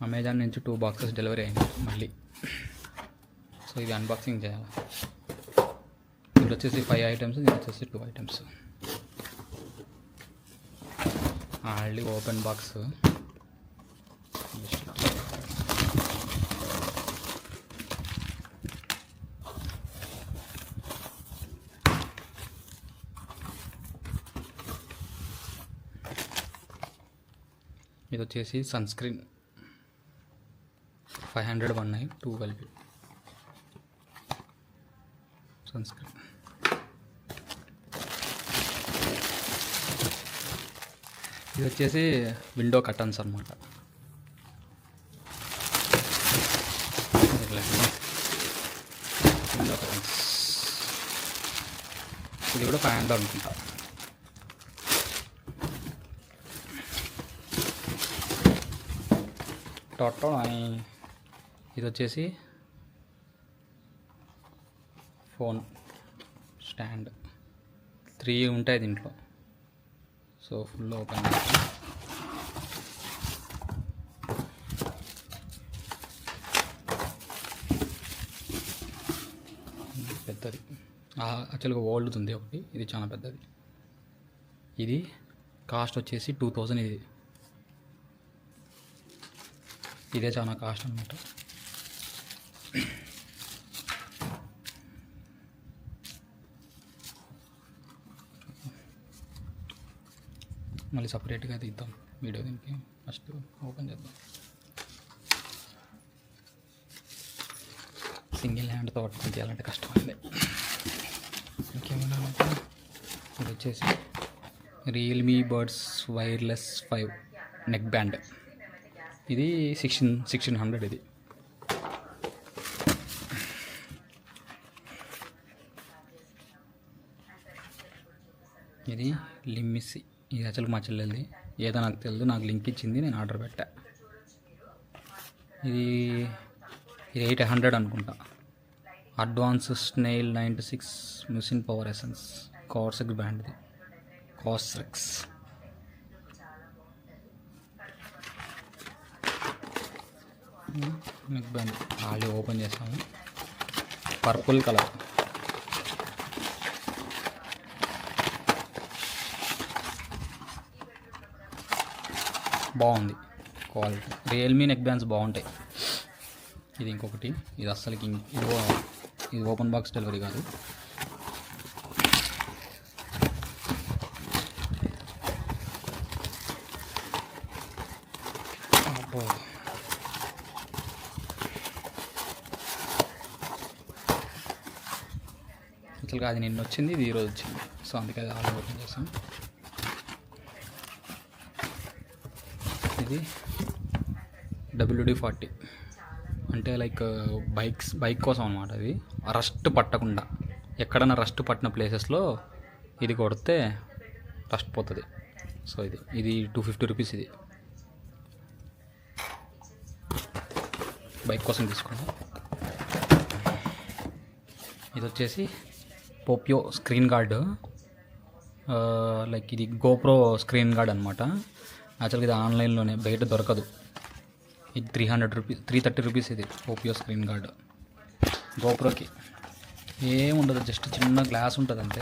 Amazon నుంచి 2 boxes delivery అయింది మళ్ళీ. సో ఇది అన్బాక్సింగ్ చేయాలి. ఇది వచ్చేసి 5 ఐటమ్స్, ఇది వచ్చేసి 2 ఐటమ్స్. Already open box. ఇది వచ్చేసి సన్ స్క్రీన్ 500 ఉన్నాయి, 2 కలిపి సన్ స్క్రీన్. ఇది వచ్చేసి విండో కర్టన్స్ అన్నమాట. విండో కర్టన్స్ ఇది కూడా 500 అనుకుంటా. టోటల్ ఇది వచ్చేసి ఫోన్ స్టాండ్ 3 ఉంటాయి దీంట్లో. సో ఫుల్ ఓపెన్ పెద్దది. యాక్చువల్గా ఓల్డ్ ఉంది ఒకటి, ఇది చాలా పెద్దది. ఇది కాస్ట్ వచ్చేసి 2000. ఇదే చాలా కాస్ట్ అనమాట. మళ్ళీ సపరేట్గా తీద్దాం వీడియో. దీనికి ఫస్ట్ ఓపెన్ చేద్దాం. సింగిల్ హ్యాండ్తో పట్టుకుని చేయాలంటే కష్టమైంది. ఇంకేమన్నా ఇది వచ్చేసి Realme birds wireless 5 neck band. ఇది 1600. ఇది లిమ్మిసి. ఇది అసలు మా చెల్లెల్ది, ఏదో నాకు తెలియదు, నాకు లింక్ ఇచ్చింది, నేను ఆర్డర్ పెట్టా. ఇది 800 అనుకుంటా. అడ్వాన్స్ స్నేల్ 96 మిషన్ పవర్ ఎసెన్స్ కార్సెక్స్ బ్యాండ్. ఇది కార్సెక్స్. నెక్ బ్యాండ్ ఆల్రెడీ ఓపెన్ చేస్తాము. Purple colour. బాగుంది క్వాలిటీ. రియల్మీ నెక్ బ్యాండ్స్ బాగుంటాయి. ఇది ఇంకొకటి. ఇది అస్సలకి ఇది ఓపెన్ బాక్స్ డెలివరీ కాదు. యాక్చువల్గా అది నిన్న వచ్చింది, ఇది ఈరోజు వచ్చింది. సో అందుకే అది ఆర్డర్ ఓపెన్ చేసాం. ఇది WD-40 అంటే లైక్ బైక్ కోసం అనమాట. ఇది రస్ట్ పట్టకుండా, ఎక్కడైనా రస్ట్ పట్టిన ప్లేసెస్లో ఇది కొడితే రస్ట్ పోతుంది. సో ఇది 250 రూపీస్. ఇది బైక్ కోసం తీసుకున్నాం. ఇది వచ్చేసి పోపియో స్క్రీన్ గార్డ్. లైక్ ఇది గోప్రో స్క్రీన్ గార్డ్ అనమాట. యాక్చువల్గా ఇది ఆన్లైన్లోనే, బయట దొరకదు. ఇది 330 రూపీస్. ఇది పోపియో స్క్రీన్ గార్డ్. గోప్రోకి ఏముండదు, జస్ట్ చిన్న గ్లాస్ ఉంటుంది అంతే.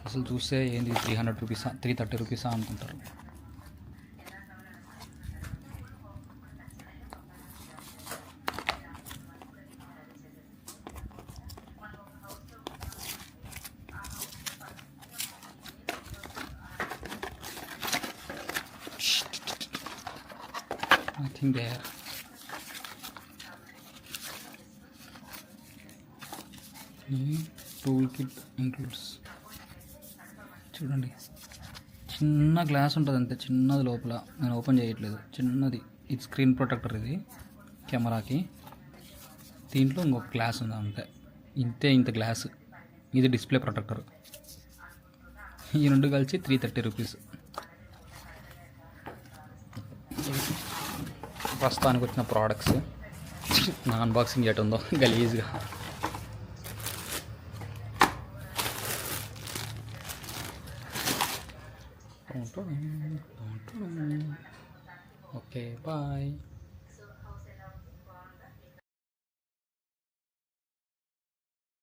అసలు చూస్తే ఏంది 300 రూపీసా 330 రూపీసా అనుకుంటారు. Nothing there. Tool kit includes. చూడండి, చిన్న గ్లాస్ ఉంటుంది అంతే, చిన్నది లోపల. నేను ఓపెన్ చేయట్లేదు, చిన్నది. ఇది స్క్రీన్ ప్రొటెక్టర్, ఇది కెమెరాకి. దీంట్లో ఇంకొక గ్లాస్ ఉంది అంతే, ఇంత గ్లాస్. ఇది డిస్ప్లే ప్రొటెక్టర్. ఈ రెండు కలిసి 330 రూపీస్. ప్రస్తుతానికి వచ్చిన ప్రోడక్ట్స్. నా అన్బాక్సింగ్ ఎటు ఉందో గలీజ్గా. Okay bye.